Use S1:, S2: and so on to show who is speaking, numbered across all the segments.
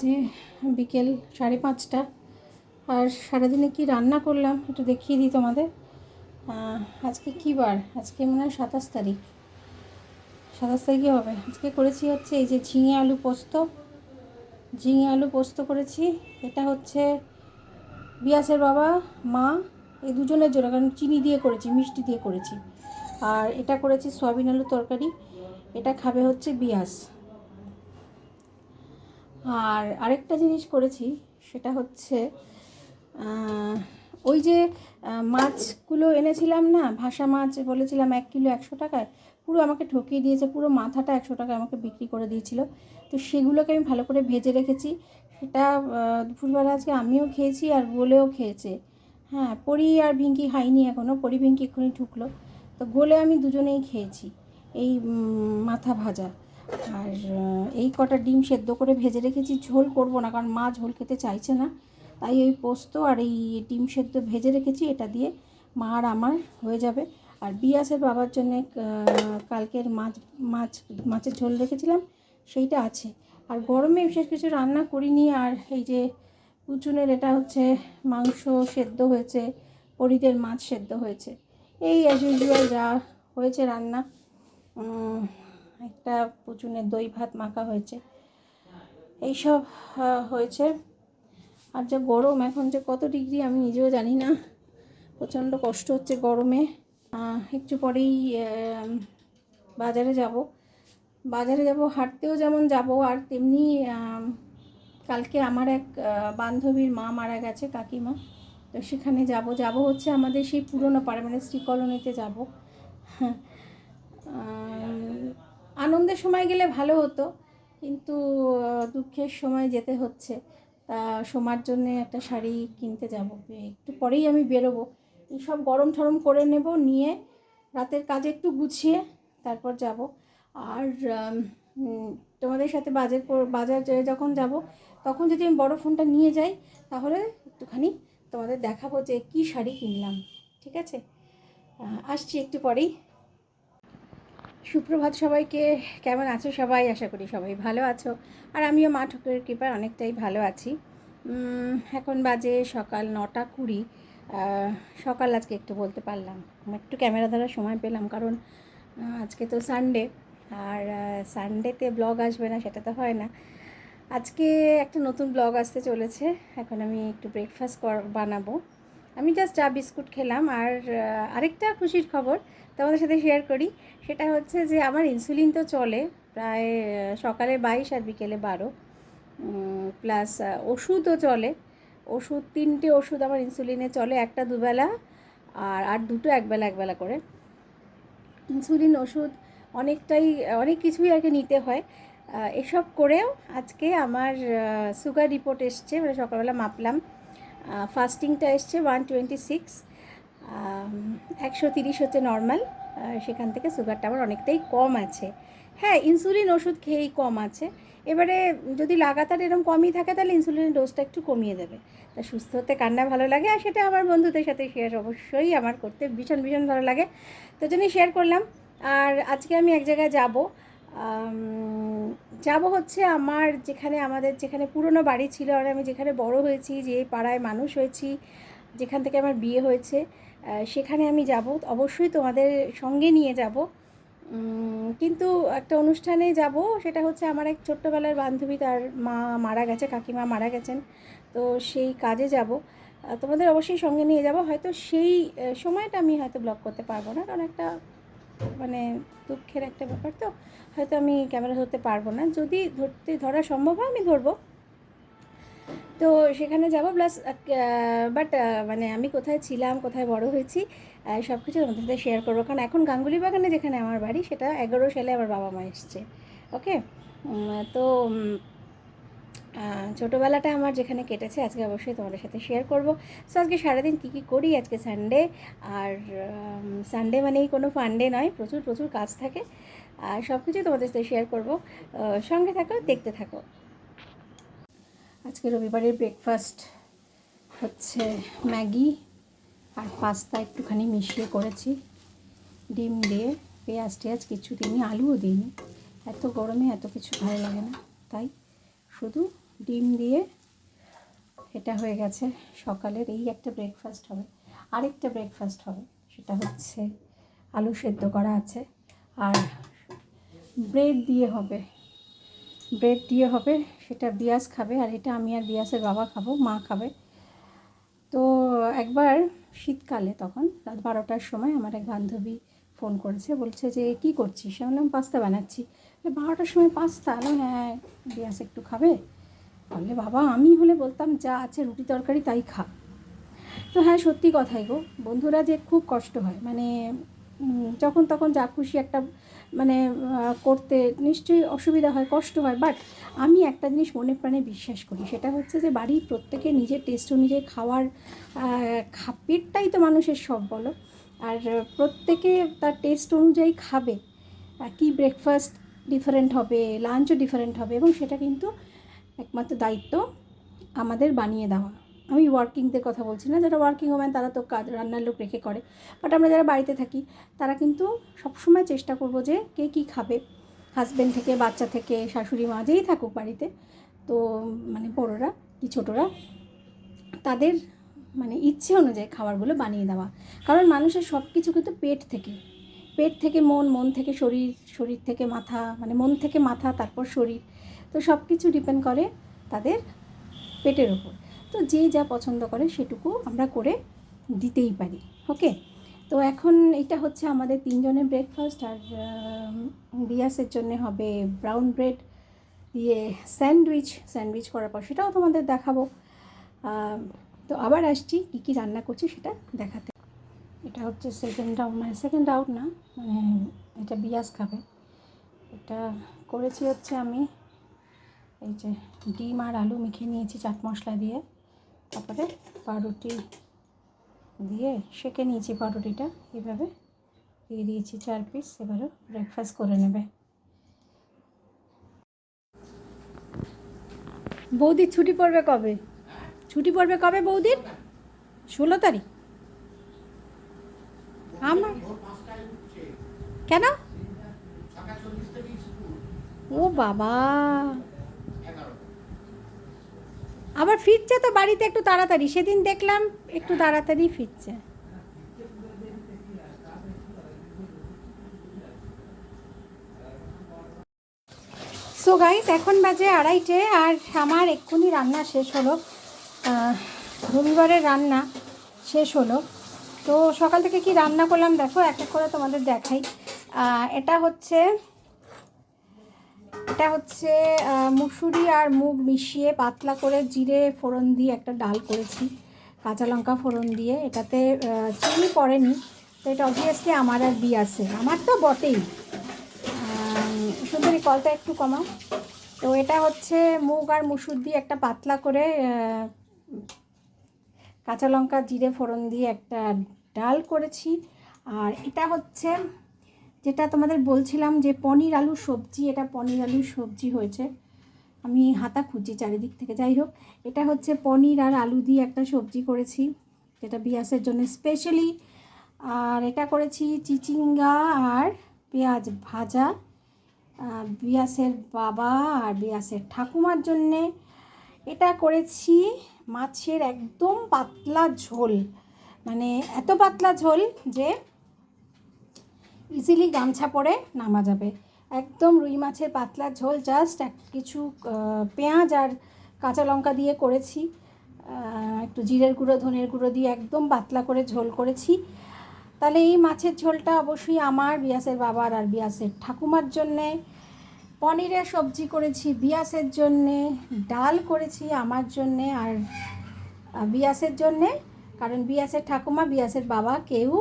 S1: বাজে বিকেল 5:30। আর সারাদিনে কি রান্না করলাম একটু দেখিয়ে দিই তোমাদের। আজকে কী বার? আজকে মনে হয় 27 তারিখ। 27 তারিখে হবে। আজকে করেছি হচ্ছে এই যে ঝিঙে আলু পোস্ত করেছি। এটা হচ্ছে বিয়াসের বাবা, মা, এই দুজনের জন্য, কারণ চিনি দিয়ে করেছি, মিষ্টি দিয়ে করেছি। আর এটা করেছি সয়াবিন আলু তরকারি, এটা খাবে হচ্ছে বিয়াস। আর আরেকটা জিনিস করেছি, সেটা হচ্ছে ওই যে মাছগুলো এনেছিলাম না, ভাসা মাছ বলেছিলাম 1 কিলো 100 টাকায়, পুরো আমাকে ঠকিয়ে দিয়েছে। পুরো মাথাটা 100 টাকায় আমাকে বিক্রি করে দিয়েছিল। তো সেগুলোকে আমি ভালো করে ভেজে রেখেছি। সেটা দুপুরবেলা আজকে আমিও খেয়েছি আর গোলেও খেয়েছে। হ্যাঁ, পরি আর ভিঙ্কি খাইনি এখনও, পরি ভিঙ্কি এক্ষুনি ঢুকলো। তো গোলে আমি দুজনেই খেয়েছি এই মাথা ভাজা। আর এই কটা ডিম সেদ্ধ করে ভেজে রেখেছি। ঝোল করব না, কারণ মা ঝোল খেতে চাইছে না, তাই ওই পোস্ত আর এই ডিম সেদ্ধ ভেজে রেখেছি, এটা দিয়ে মা আর আমার হয়ে যাবে। আর বিয়াসের বাবার জন্যে কালকের মাছের ঝোল রেখেছিলাম, সেইটা আছে। আর গরমে বিশেষ কিছু রান্না করিনি। আর এই যে কুচুনের এটা হচ্ছে মাংস সেদ্ধ হয়েছে, পরিদের মাছ সেদ্ধ হয়েছে, এই অ্যাজ ইউজুয়াল যা হয়েছে রান্না। একটা পুচুনের দই ভাত মাখা হয়েছে, এইসব হয়েছে। আর যা গরম এখন, যে কত ডিগ্রি আমি নিজেও জানি না, প্রচণ্ড কষ্ট হচ্ছে গরমে। একটু পরেই বাজারে যাব, হাঁটতেও যেমন যাব, আর তেমনি কালকে আমার এক বান্ধবীর মা মারা গেছে, কাকিমা। তো সেখানে যাব হচ্ছে আমাদের সেই পুরনো পাড়া, মানে শ্রী কলোনিতে যাব। আনন্দের সময় গেলে ভালো হতো, কিন্তু দুঃখের সময় যেতে হচ্ছে। তা সোমার জন্য একটা শাড়ি কিনতে যাব, একটু পরেই আমি বেরোবো। এইসব গরম ঠরম করে নেব, নিয়ে রাতের কাজে একটু গুছিয়ে তারপর যাব। আর তোমাদের সাথে বাজার যখন যাব, তখন যদি আমি বড় ফোনটা নিয়ে যাই, তাহলে একটুখানি তোমাদের দেখাবো যে কী শাড়ি কিনলাম। ঠিক আছে, আসছি একটু পরেই। সুপ্রভাত সবাইকে। কেমন আছো সবাই? আশা করি সবাই ভালো আছো। আর আমিও মা ঠাকুরের কৃপায় অনেকটাই ভালো আছি। এখন বাজে সকাল 9:20। সকাল আজকে একটু বলতে পারলাম, একটু ক্যামেরা ধরার সময় পেলাম, কারণ আজকে তো সানডে। আর সানডেতে ব্লগ আসবে না সেটা তো হয় না। আজকে একটা নতুন ব্লগ আসতে চলেছে। এখন আমি একটু ব্রেকফাস্ট বানাবো। আমি জাস্ট চা বিস্কুট খেলাম। আর আরেকটা খুশির খবর তোমাদের সাথে শেয়ার করি, সেটা হচ্ছে যে আমার ইনসুলিন তো চলে প্রায় সকালে 22 আর বিকেলে 12, প্লাস ওষুধও চলে। ওষুধ 3টে ওষুধ আমার ইনসুলিনে চলে, একটা দুবেলা আর দুটো একবেলা করে। ইনসুলিন ওষুধ অনেক কিছুই আর কি নিতে হয়। এসব করেও আজকে আমার সুগার রিপোর্ট এসছে, মানে সকালবেলা মাপলাম, ফাস্টিংটা এসছে 126, 130 হচ্ছে নর্মাল। সেখান থেকে সুগারটা আমার অনেকটাই কম আছে। হ্যাঁ, ইনসুলিন ওষুধ খেয়েই কম আছে। এবারে যদি লাগাতার এরকম কমই থাকে, তাহলে ইনসুলিনের ডোজটা একটু কমিয়ে দেবে। তা সুস্থ হতে কান্না ভালো লাগে, আর সেটা আমার বন্ধুদের সাথে শেয়ার অবশ্যই আমার করতে ভীষণ ভালো লাগে, তো জন্যই শেয়ার করলাম। আর আজকে আমি এক জায়গায় যাব হচ্ছে আমাদের যেখানে পুরনো বাড়ি ছিল, আর আমি যেখানে বড় হয়েছি, যে পাড়ায় মানুষ হয়েছি, যেখান থেকে আমার বিয়ে হয়েছে, সেখানে আমি যাব। অবশ্যই তোমাদের সঙ্গে নিয়ে যাব। কিন্তু একটা অনুষ্ঠানে যাব, সেটা হচ্ছে আমার এক ছোট্টবেলার বান্ধবী, তার মা মারা গেছে, কাকিমা মারা গেছেন। তো সেই কাজে যাব, তোমাদের অবশ্যই সঙ্গে নিয়ে যাব। হয়তো সেই সময়টা আমি হয়তো ব্লগ করতে পারবো না, কারণ একটা মানে দুঃখের একটা ব্যাপার, তো হয়তো আমি ক্যামেরা ধরতে পারবো না। যদি ধরা সম্ভব হয় আমি ধরবো। তো সেখানে যাব, প্লাস বাট মানে আমি কোথায় ছিলাম, কোথায় বড় হয়েছি, সব কিছু তোমাদের সাথে শেয়ার করবো। কারণ এখন গাঙ্গুলি বাগানে যেখানে আমার বাড়ি, সেটা 11 সালে আমার বাবা মা এসছে। ওকে, তো ছোটোবেলাটা আমার যেখানে কেটেছে আজকে অবশ্যই তোমাদের সাথে শেয়ার করব। সো আজকে সারাদিন কী করি, আজকে সানডে, আর সানডে মানেই কোনো ফান্ডে নয়, প্রচুর কাজ থাকে, আর সব কিছু তোমাদের সাথে শেয়ার করব। সঙ্গে থাকো, দেখতে থাকো। আজকে রবিবারের ব্রেকফাস্ট হচ্ছে ম্যাগি আর পাস্তা একটুখানি মিশিয়ে করেছি, ডিম দিয়ে, পেঁয়াজ কিছু দিইনি, আলুও দিইনি। এত গরমে এত কিছু ভালো লাগে না, তাই শুধু ডিম দিয়ে এটা হয়ে গেছে সকালের। এই একটা ব্রেকফাস্ট হবে। আরেকটা ব্রেকফাস্ট হবে, সেটা হচ্ছে আলু সেদ্ধ করা আছে, আর ব্রেড দিয়ে হবে। সেটা বিয়াস খাবে, আর এটা আমি আর বিয়াসের বাবা খাবো, মা খাবে। তো একবার শীতকালে তখন রাত 12টার সময় আমার এক বান্ধবী ফোন করেছে, বলছে যে কী করছিস? আমি বললাম পাস্তা বানাচ্ছি। 12টার সময় পাস্তা? হ্যাঁ, বিয়াস একটু খাবে। বললে বাবা, আমি হলে বলতাম যা আছে রুটি তরকারি তাই খা। তো হ্যাঁ, সত্যি কথাই গো, বন্ধুরা যে খুব কষ্ট হয়, মানে যখন তখন যা খুশি একটা মানে করতে নিশ্চয়ই অসুবিধা হয়, কষ্ট হয়। বাট আমি একটা জিনিস মনে প্রাণে বিশ্বাস করি, সেটা হচ্ছে যে বাড়ির প্রত্যেকে নিজের টেস্ট অনুযায়ী খাওয়ার পেটটাই তো মানুষের সব, বলো। আর প্রত্যেকে তার টেস্ট অনুযায়ী খাবে। কি ব্রেকফাস্ট ডিফারেন্ট হবে, লাঞ্চও ডিফারেন্ট হবে, এবং সেটা কিন্তু একমাত্র দায়িত্ব আমাদের বানিয়ে দেওয়া। আমি ওয়ার্কিংদের কথা বলছি না, যারা ওয়ার্কিং ওম্যান তারা তো কাজ রান্নার লোক রেখে করে, বাট আমরা যারা বাড়িতে থাকি তারা কিন্তু সবসময় চেষ্টা করব যে কে কী খাবে, হাজব্যান্ড থেকে বাচ্চা থেকে শাশুড়ি মা যেই থাকুক বাড়িতে, তো মানে বড়োরা কি ছোটোরা, তাদের মানে ইচ্ছে অনুযায়ী খাবারগুলো বানিয়ে দেওয়া। কারণ মানুষের সব কিছু কিন্তু পেট থেকে মন, মন থেকে শরীর, শরীর থেকে মাথা, মানে মন থেকে মাথা তারপর শরীর, তো সব কিছু ডিপেন্ড করে তাদের পেটের ওপর। তো যে যা পছন্দ করে সেটুকু আমরা করে দিতেই পারি। ওকে, তো এখন এটা হচ্ছে আমাদের 3 জনের ব্রেকফাস্ট। আর বিয়াসের জন্য হবে ব্রাউন ব্রেড দিয়ে স্যান্ডউইচ করার পর সেটাও তোমাদের দেখাবো। তো আবার আসছি কী কী রান্না করছি সেটা দেখাতে। এটা হচ্ছে সেকেন্ড রাউন্ড না, মানে এটা বিয়াস খাবে। এটা করেছি হচ্ছে আমি এই যে ডিম আর আলু মেখে নিয়েছি চাট মশলা দিয়ে, তারপরে পাউরুটি দিয়ে সেঁকে নিয়েছি। পাউরুটিটা এইভাবে দিয়ে দিয়েছি 4 পিস। এবারও ব্রেকফাস্ট করে নেবে। বৌদির ছুটি পড়বে কবে বৌদির? 16 তারিখ? আমার কেন? ও বাবা, আবার ফিরছে তো বাড়িতে একটু তাড়াতাড়ি, সেদিন দেখলাম একটু তাড়াতাড়ি ফিরছে। সো গাইস, এখন বাজে 2:30, আর আমার এক্ষুনি রান্না শেষ হলো, রবিবারের রান্না শেষ হলো। তো সকাল থেকে কি রান্না করলাম দেখো, এক এক করে তোমাদের দেখাই। এটা হচ্ছে মুসুরি আর মুগ মিশিয়ে পাতলা করে জিরে ফোড়ন দিয়ে একটা ডাল করেছি, কাঁচা লঙ্কা ফোড়ন দিয়ে। এটাতে চিনি পড়েনি, তো এটা অবভিয়াসলি আমার আর বিয়াসের, আমার তো বটেই। সুন্দরী কলটা একটু কমাও। তো এটা হচ্ছে মুগ আর মুসুর দিয়ে একটা পাতলা করে কাঁচা লঙ্কা জিরে ফোড়ন দিয়ে একটা ডাল করেছি। আর এটা হচ্ছে যেটা তোমাদের বলছিলাম যে পনির আলু সবজি, এটা পনির আলুর সবজি হয়েছে। আমি হাতা খুঁজছি চারিদিক থেকে, যাই হোক, এটা হচ্ছে পনির আর আলু দিয়ে একটা সবজি করেছি, যেটা বিয়াসের জন্য স্পেশালি। আর এটা করেছি চিচিঙ্গা আর পেঁয়াজ ভাজা, বিয়াসের বাবা আর বিয়াসের ঠাকুমার জন্যে। এটা করেছি মাছের একদম পাতলা ঝোল, মানে এত পাতলা ঝোল যে ইজিলি গামছা পরে নামা যাবে। একদম রুই মাছের পাতলা ঝোল, জাস্ট কিছু পেঁয়াজ আর কাঁচা লঙ্কা দিয়ে করেছি, একটু জিরের গুঁড়ো ধনের গুঁড়ো দিয়ে একদম পাতলা করে ঝোল করেছি। তাহলে এই মাছের ঝোলটা অবশ্যই আমার, বিয়াসের বাবার আর বিয়াসের ঠাকুমার জন্যে। পনিরের সবজি করেছি বিয়াসের জন্যে, ডাল করেছি আমার জন্যে আর বিয়াসের জন্যে, কারণ বিয়াসের ঠাকুমা বিয়াসের বাবা কেউ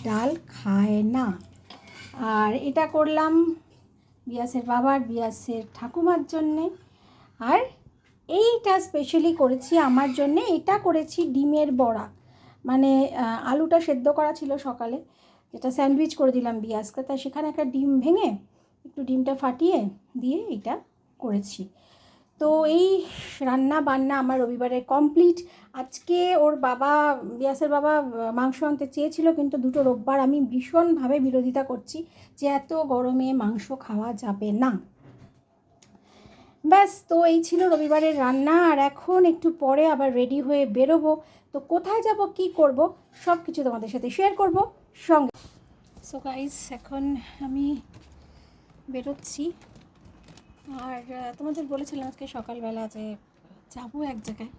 S1: ডাল খায় না। আর এটা করলাম বিয়াসের বাবার বিয়াসের ঠাকুমার জন্যে। আর এইটা স্পেশালি করেছি আমার জন্যে, এটা করেছি ডিমের বড়া, মানে আলুটা সেদ্ধ করা ছিল সকালে, যেটা স্যান্ডউইচ করে দিলাম বিয়াসকে, তাই সেখানে একটা ডিম ভেঙে একটু ডিমটা ফাটিয়ে দিয়ে এটা করেছি। তো এই রান্না বান্না আমার রবিবারে কমপ্লিট। আজকে ওর বাবা, বিয়াসের বাবা মাংস আনতে চেয়েছিল, কিন্তু দুটো রোববার আমি ভীষণভাবে বিরোধিতা করছি যে এত গরমে মাংস খাওয়া যাবে না। ব্যাস, তো এই ছিল রবিবারের রান্না। আর এখন একটু পরে আবার রেডি হয়ে বেরোবো। তো কোথায় যাব, কি করব, সব কিছু তোমাদের সাথে শেয়ার করব সঙ্গে। সো গাইস, এখন আমি বেরোচ্ছি। আর তোমাদের বলেছিলাম আজকে সকালবেলা যে যাব এক জায়গায়।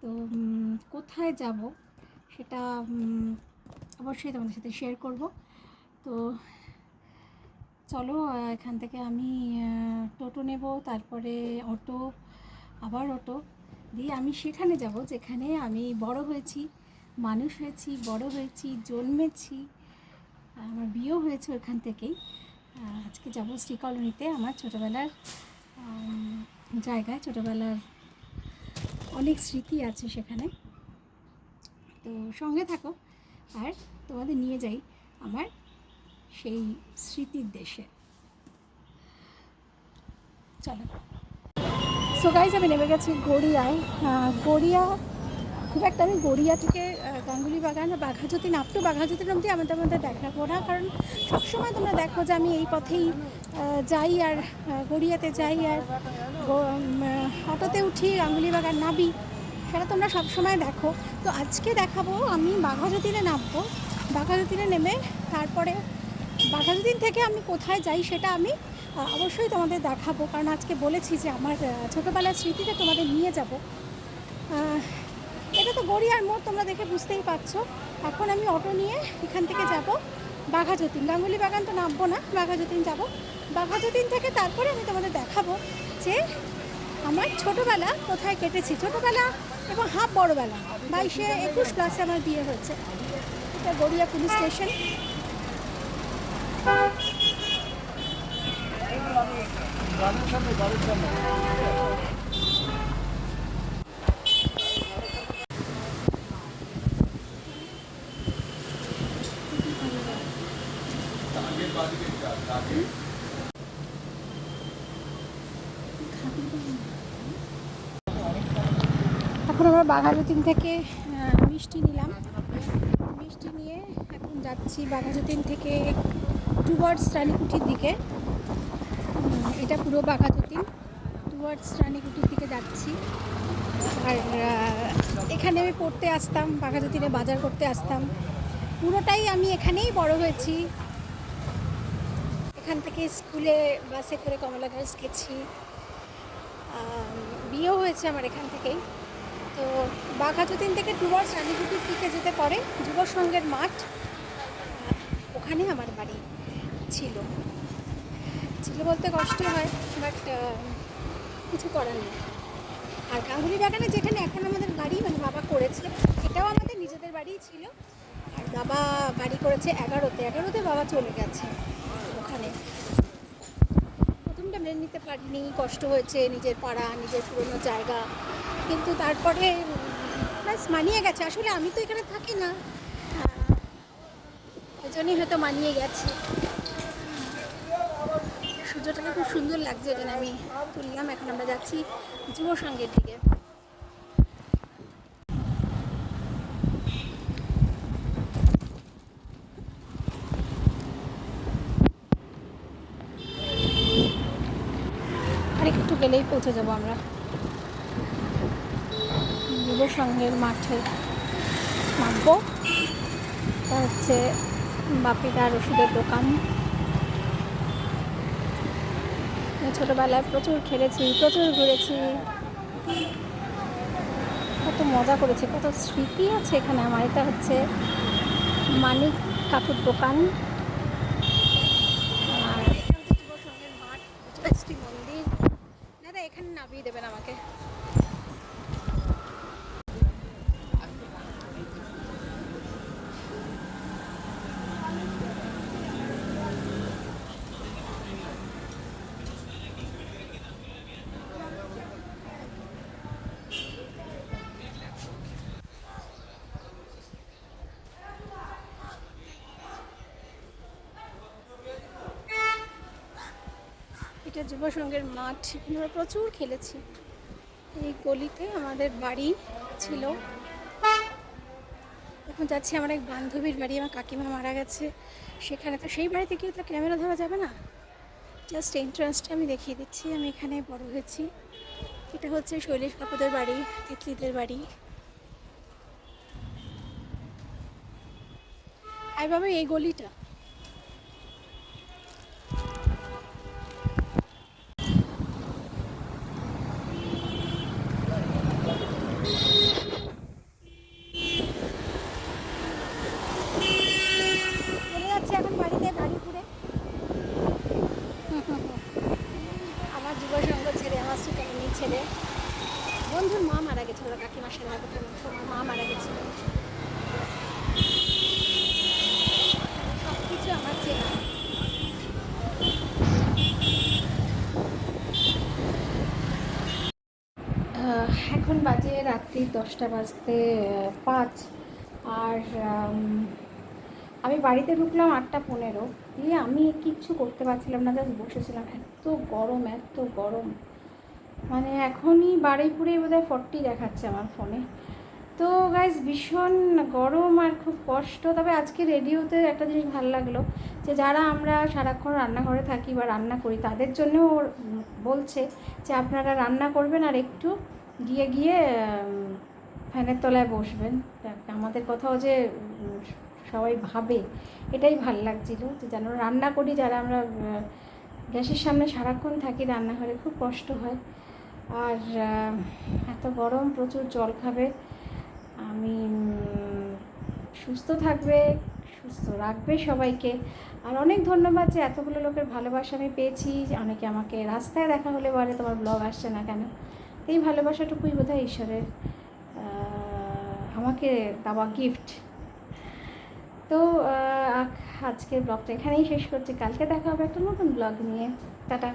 S1: তো কোথায় যাব সেটা অবশ্যই তোমাদের সাথে শেয়ার করব। তো চলো, এখান থেকে আমি টোটো নেব, তারপরে অটো, আবার অটো দিয়ে আমি সেখানে যাব যেখানে আমি বড় হয়েছি, মানুষ হয়েছি, বড় হয়েছি, জন্মেছি, আমার বিয়েও হয়েছে ওখান থেকেই। আজকে যাব শ্রীকলোনিতে, আমার ছোটোবেলার জায়গায়, ছোটোবেলার অনেক স্মৃতি আছে সেখানে। তো সঙ্গে থাকো আর তোমাদের নিয়ে যাই আমার সেই স্মৃতির দেশে। চলো। সো গাইজ, আমি নেমে গেছি গড়িয়ায়। গড়িয়া খুব একটা, আমি গড়িয়া থেকে গাঙ্গুলি বাগান, বাঘাযতীন, আপ টু বাঘাযতীন অবধি আমাদের মধ্যে দেখাবো না, কারণ সবসময় তোমরা দেখো যে আমি এই পথেই যাই আর গড়িয়াতে যাই আর অটোতে উঠি, গাঙ্গুলি বাগান নামি, সেটা তোমরা সবসময় দেখো। তো আজকে দেখাবো আমি বাঘাযতীনে নামবো। বাঘাযতীনে নেমে তারপরে বাঘাযতীন থেকে আমি কোথায় যাই সেটা আমি অবশ্যই তোমাদের দেখাবো, কারণ আজকে বলেছি যে আমার ছোটোবেলার স্মৃতিতে তোমাদের নিয়ে যাব। এটা তো গড়িয়ার মোড়, তোমরা দেখে বুঝতেই পারছো। এখন আমি অটো নিয়ে এখান থেকে যাব বাঘাযতীন। গাঙ্গুলি বাগান তো নামবো না, বাঘাযতীন যাব। বাঘাযতীন থেকে তারপরে আমি তোমাদের দেখাবো যে আমার ছোটোবেলা কোথায় কেটেছি, ছোটোবেলা এবং হাফ বড়োবেলা, 22-21 আমার বিয়ে হয়েছে। এটা গড়িয়া পুলিশ স্টেশন। এখন আমরা বাঘাযতীন থেকে মিষ্টি নিলাম, মিষ্টি নিয়ে এখন যাচ্ছি বাঘাযতীন থেকে টুয়ার্ডস রানীকুঠির দিকে। এটা পুরো বাঘাযতীন, টুয়ার্ডস রানীকুঠির দিকে যাচ্ছি। আর এখানে আমি পড়তে আসতাম, বাঘাযতীনে বাজার করতে আসতাম, পুরোটাই আমি এখানেই বড় হয়েছি। এখান থেকে স্কুলে বাসে করে কমলা গার্লস গেছি, বিয়েও হয়েছে আমার এখান থেকেই। তো বাঘাযতীন থেকে টুয়ার্ডস রানীকুঠির দিকে যেতে পারে যুব সংঘের মাঠ, ওখানে আমার বাড়ি ছিল। বলতে কষ্ট হয়, বাট কিছু করার নেই। আর গাঙ্গুলি বাগানে যেখানে এখন আমাদের বাড়ি, মানে বাবা করেছে, এটাও আমাদের নিজেদের বাড়িই ছিল। আর বাবা বাড়ি করেছে 11তে বাবা চলে গেছে ওখানে। প্রথমটা মেনে নিতে পারিনি, কষ্ট হয়েছে, নিজের পাড়া, নিজের পুরনো জায়গা, কিন্তু তারপরে ব্যাস মানিয়ে গেছে। আসলে আমি তো এখানে থাকি না, ওই জন্যই হয়তো মানিয়ে গেছি। সূর্যটাকে খুব সুন্দর লাগছে, এখানে আমি তুললাম। এখন আমরা যাচ্ছি যুব সংঘের দিকে। আর একটু গেলেই পৌঁছে যাবো আমরা যুব সংঘের মাঠে। নামবো, তা হচ্ছে বাপিদার ওষুধের দোকান। ছোটোবেলায় প্রচুর খেলেছি, প্রচুর ঘুরেছি, কত মজা করেছি, কত স্মৃতি আছে এখানে আমার। এটা হচ্ছে মানিক কাকুর দোকান। আর এটা হচ্ছে যুব সংঘের মাঠ, মন্দির। দাদা এখানে নামিয়ে দেবেন আমাকে। এটা যুব সংঘের মাঠ, এখানে আমরা প্রচুর খেলেছি। এই গলিতে আমাদের বাড়ি ছিল। এখন যাচ্ছি আমার এক বান্ধবীর বাড়ি, আমার কাকিমা মারা গেছে সেখানে। তো সেই বাড়িতে গিয়ে তো ক্যামেরা ধরা যাবে না, জাস্ট এন্ট্রান্সটা আমি দেখিয়ে দিচ্ছি। আমি এখানে বড় হয়েছি। এটা হচ্ছে শৈলেশ কাকুদের বাড়ি, তিতলিদের বাড়ি। আই বাবা এই গলিটা। চলে যাচ্ছে এখন বাড়িতে, গাড়ি ঘুরে। আমার যুব সঙ্গ ছেড়ে, আমার সুকামনি ছেড়ে, বন্ধুর মা মারা গেছিল, কাকিমার সাথে আমার মা মারা গেছিল। সব কিছু আমার চেনা। এখন বাজে রাত্রি 10টা বাজতে 5। আর আমি বাড়িতে ঢুকলাম 8টা 15। দিয়ে আমি কিচ্ছু করতে পারছিলাম না, জাস্ট বসেছিলাম। এত গরম, এত গরম, মানে এখনই বারুইপুরেই বোধহয় 40 দেখাচ্ছে আমার ফোনে। তো গাইজ ভীষণ গরম আর খুব কষ্ট। তবে আজকে রেডিওতে একটা জিনিস ভালো লাগলো, যে যারা আমরা সারাক্ষণ রান্নাঘরে থাকি বা রান্না করি তাদের জন্যও বলছে যে আপনারা রান্না করবেন আর একটু গিয়ে গিয়ে ফ্যানের তলায় বসবেন। আমাদের কথাও যে সবাই ভাবে, এটাই ভাল লাগছিলো, যে যেন রান্না করি, যারা আমরা গ্যাসের সামনে সারাক্ষণ থাকি রান্নাঘরে খুব কষ্ট হয়। আর এত গরম, প্রচুর জল খাবে। আমি সুস্থ থাকবে, সুস্থ রাখবে সবাইকে। আর অনেক ধন্যবাদ যে এতগুলো লোকের ভালোবাসা আমি পেয়েছি। অনেকে আমাকে রাস্তায় দেখা হলে বলে তোমার ব্লগ আসছে না কেন। এই ভালোবাসাটুকুই বোধহয় ঈশ্বরের আমাকে দেওয়া গিফট। তো আজকের ব্লগটা এখানেই শেষ করছি। কালকে দেখা হবে একটা নতুন ব্লগ নিয়ে। টাটা।